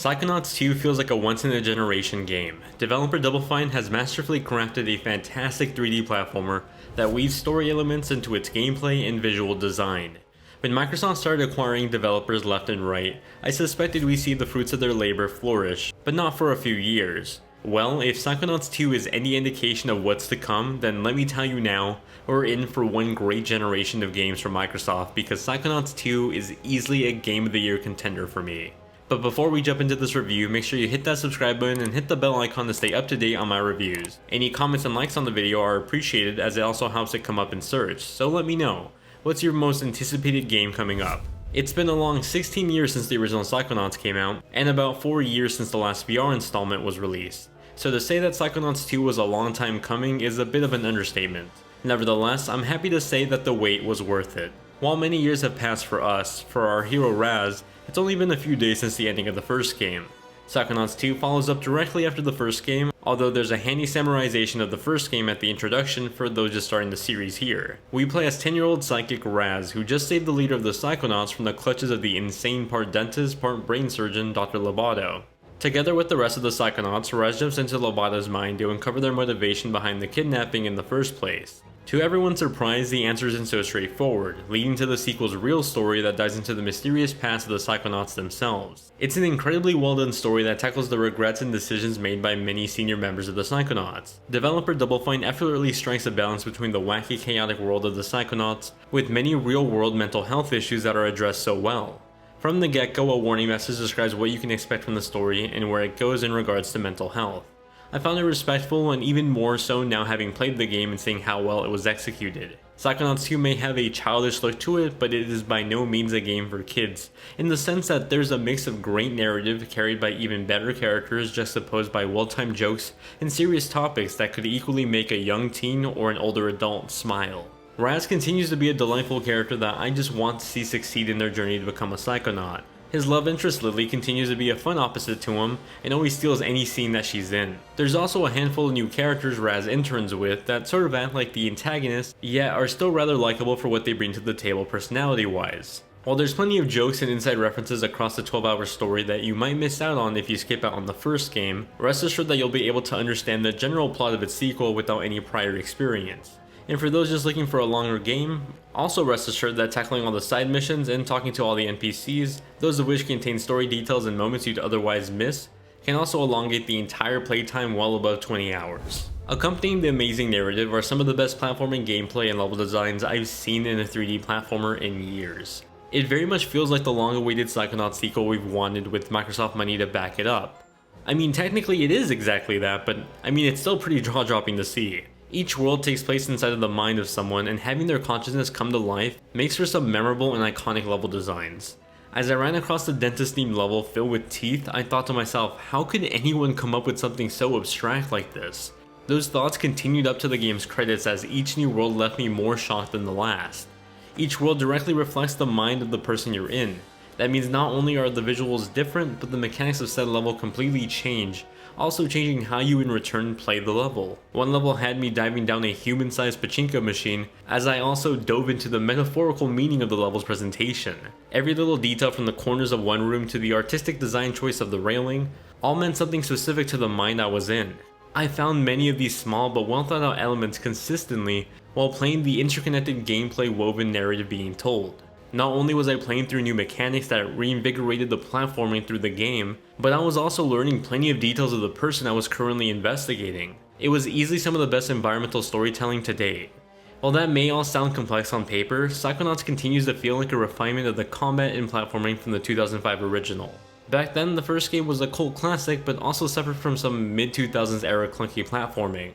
Psychonauts 2 feels like a once-in-a-generation game. Developer Double Fine has masterfully crafted a fantastic 3D platformer that weaves story elements into its gameplay and visual design. When Microsoft started acquiring developers left and right, I suspected we'd see the fruits of their labor flourish, but not for a few years. Well, if Psychonauts 2 is any indication of what's to come, then let me tell you now, we're in for one great generation of games from Microsoft because Psychonauts 2 is easily a Game of the Year contender for me. But before we jump into this review, make sure you hit that subscribe button and hit the bell icon to stay up to date on my reviews. Any comments and likes on the video are appreciated as it also helps it come up in search, so let me know. What's your most anticipated game coming up? It's been a long 16 years since the original Psychonauts came out, and about 4 years since the last VR installment was released. So to say that Psychonauts 2 was a long time coming is a bit of an understatement. Nevertheless, I'm happy to say that the wait was worth it. While many years have passed for us, for our hero Raz, it's only been a few days since the ending of the first game. Psychonauts 2 follows up directly after the first game, although there's a handy summarization of the first game at the introduction for those just starting the series here. We play as 10-year-old psychic Raz, who just saved the leader of the Psychonauts from the clutches of the insane part dentist, part brain surgeon, Dr. Lobato. Together with the rest of the Psychonauts, Raz jumps into Lobato's mind to uncover their motivation behind the kidnapping in the first place. To everyone's surprise, the answer isn't so straightforward, leading to the sequel's real story that dives into the mysterious past of the Psychonauts themselves. It's an incredibly well done story that tackles the regrets and decisions made by many senior members of the Psychonauts. Developer Double Fine effortlessly strikes a balance between the wacky, chaotic world of the Psychonauts, with many real-world mental health issues that are addressed so well. From the get-go, a warning message describes what you can expect from the story and where it goes in regards to mental health. I found it respectful and even more so now having played the game and seeing how well it was executed. Psychonauts 2 may have a childish look to it, but it is by no means a game for kids, in the sense that there's a mix of great narrative carried by even better characters juxtaposed by well-timed jokes and serious topics that could equally make a young teen or an older adult smile. Raz continues to be a delightful character that I just want to see succeed in their journey to become a Psychonaut. His love interest Lily continues to be a fun opposite to him and always steals any scene that she's in. There's also a handful of new characters Raz interns with that sort of act like the antagonists, yet are still rather likable for what they bring to the table personality wise. While there's plenty of jokes and inside references across the 12-hour story that you might miss out on if you skip out on the first game, rest assured that you'll be able to understand the general plot of its sequel without any prior experience. And for those just looking for a longer game, also rest assured that tackling all the side missions and talking to all the NPCs, those of which contain story details and moments you'd otherwise miss, can also elongate the entire playtime well above 20 hours. Accompanying the amazing narrative are some of the best platforming gameplay and level designs I've seen in a 3D platformer in years. It very much feels like the long-awaited Psychonauts sequel we've wanted with Microsoft money to back it up. I mean, technically it is exactly that, but I mean it's still pretty jaw-dropping to see. Each world takes place inside of the mind of someone, and having their consciousness come to life makes for some memorable and iconic level designs. As I ran across the dentist-themed level filled with teeth, I thought to myself, how could anyone come up with something so abstract like this? Those thoughts continued up to the game's credits as each new world left me more shocked than the last. Each world directly reflects the mind of the person you're in. That means not only are the visuals different, but the mechanics of said level completely change, also changing how you in return play the level. One level had me diving down a human-sized pachinko machine, as I also dove into the metaphorical meaning of the level's presentation. Every little detail from the corners of one room to the artistic design choice of the railing, all meant something specific to the mind I was in. I found many of these small but well thought out elements consistently while playing the interconnected gameplay woven narrative being told. Not only was I playing through new mechanics that reinvigorated the platforming through the game, but I was also learning plenty of details of the person I was currently investigating. It was easily some of the best environmental storytelling to date. While that may all sound complex on paper, Psychonauts continues to feel like a refinement of the combat and platforming from the 2005 original. Back then, the first game was a cult classic, but also suffered from some mid-2000s era clunky platforming.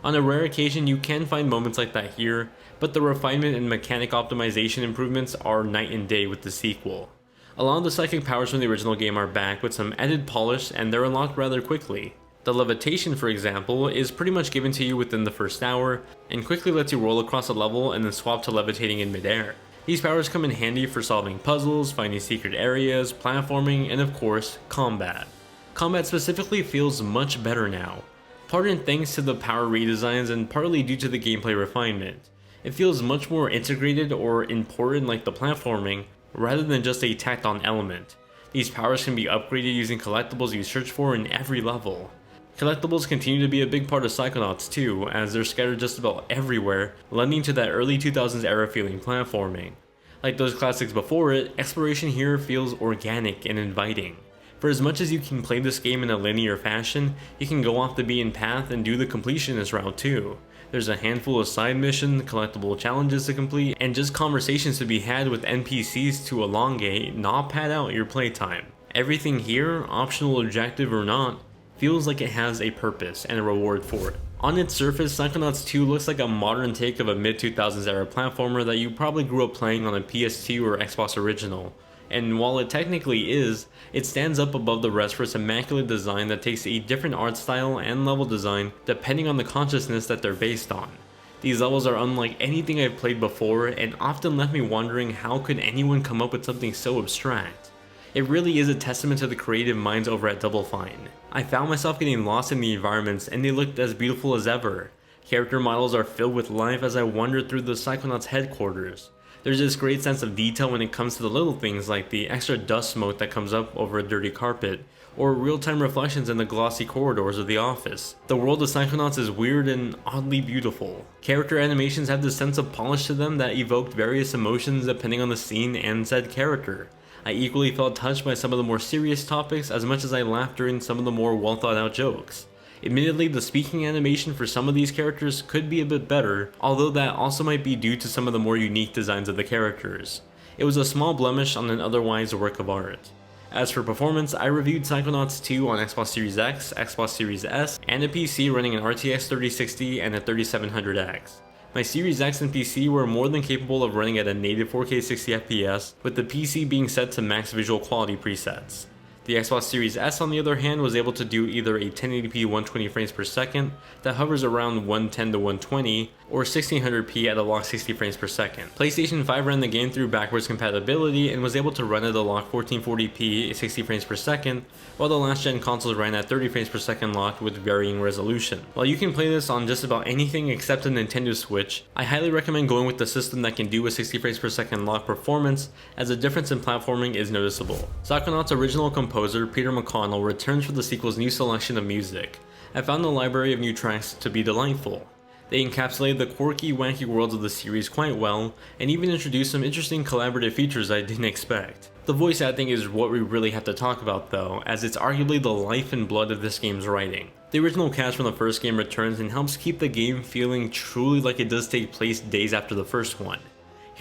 On a rare occasion, you can find moments like that here, but the refinement and mechanic optimization improvements are night and day with the sequel. A lot of the psychic powers from the original game are back with some added polish, and they're unlocked rather quickly. The levitation, for example, is pretty much given to you within the first hour, and quickly lets you roll across a level and then swap to levitating in midair. These powers come in handy for solving puzzles, finding secret areas, platforming, and of course, combat. Combat specifically feels much better now. Part in thanks to the power redesigns and partly due to the gameplay refinement. It feels much more integrated or important like the platforming, rather than just a tacked on element. These powers can be upgraded using collectibles you search for in every level. Collectibles continue to be a big part of Psychonauts too, as they're scattered just about everywhere, lending to that early 2000s era feeling platforming. Like those classics before it, exploration here feels organic and inviting. For as much as you can play this game in a linear fashion, you can go off the beaten path and do the completionist route too. There's a handful of side missions, collectible challenges to complete, and just conversations to be had with NPCs to elongate, not pad out your playtime. Everything here, optional objective or not, feels like it has a purpose and a reward for it. On its surface, Psychonauts 2 looks like a modern take of a mid-2000s era platformer that you probably grew up playing on a PS2 or Xbox original. And while it technically is, it stands up above the rest for its immaculate design that takes a different art style and level design depending on the consciousness that they're based on. These levels are unlike anything I've played before and often left me wondering how could anyone come up with something so abstract. It really is a testament to the creative minds over at Double Fine. I found myself getting lost in the environments and they looked as beautiful as ever. Character models are filled with life as I wandered through the Psychonauts headquarters. There's this great sense of detail when it comes to the little things like the extra dust smoke that comes up over a dirty carpet, or real-time reflections in the glossy corridors of the office. The world of Psychonauts is weird and oddly beautiful. Character animations have this sense of polish to them that evoked various emotions depending on the scene and said character. I equally felt touched by some of the more serious topics as much as I laughed during some of the more well thought out jokes. Admittedly, the speaking animation for some of these characters could be a bit better, although that also might be due to some of the more unique designs of the characters. It was a small blemish on an otherwise work of art. As for performance, I reviewed Psychonauts 2 on Xbox Series X, Xbox Series S, and a PC running an RTX 3060 and a 3700X. My Series X and PC were more than capable of running at a native 4K 60fps, with the PC being set to max visual quality presets. The Xbox Series S on the other hand was able to do either a 1080p 120 frames per second that hovers around 110 to 120 or 1600p at a locked 60 frames per second. PlayStation 5 ran the game through backwards compatibility and was able to run at a locked 1440p 60 frames per second, while the last gen consoles ran at 30 frames per second locked with varying resolution. While you can play this on just about anything except a Nintendo Switch, I highly recommend going with the system that can do a 60 frames per second locked performance, as the difference in platforming is noticeable. Psychonauts' original composer Peter McConnell returns for the sequel's new selection of music. I found the library of new tracks to be delightful. They encapsulated the quirky, wacky worlds of the series quite well, and even introduced some interesting collaborative features I didn't expect. The voice acting is what we really have to talk about though, as it's arguably the life and blood of this game's writing. The original cast from the first game returns and helps keep the game feeling truly like it does take place days after the first one.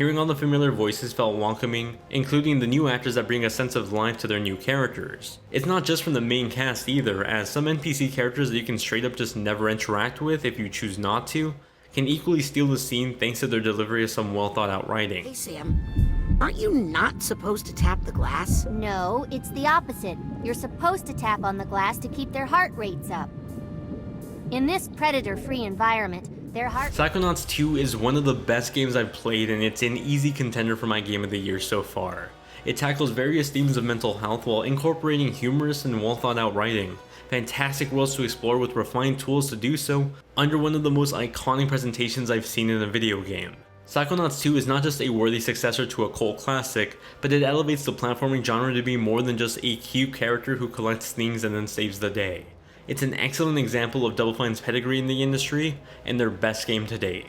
Hearing all the familiar voices felt welcoming, including the new actors that bring a sense of life to their new characters. It's not just from the main cast either, as some NPC characters that you can straight up just never interact with if you choose not to, can equally steal the scene thanks to their delivery of some well thought out writing. Hey Sam, aren't you not supposed to tap the glass? No, it's the opposite. You're supposed to tap on the glass to keep their heart rates up. In this predator-free environment, Psychonauts 2 is one of the best games I've played, and it's an easy contender for my game of the year so far. It tackles various themes of mental health while incorporating humorous and well thought out writing, fantastic worlds to explore with refined tools to do so, under one of the most iconic presentations I've seen in a video game. Psychonauts 2 is not just a worthy successor to a cult classic, but it elevates the platforming genre to be more than just a cute character who collects things and then saves the day. It's an excellent example of Double Fine's pedigree in the industry, and their best game to date.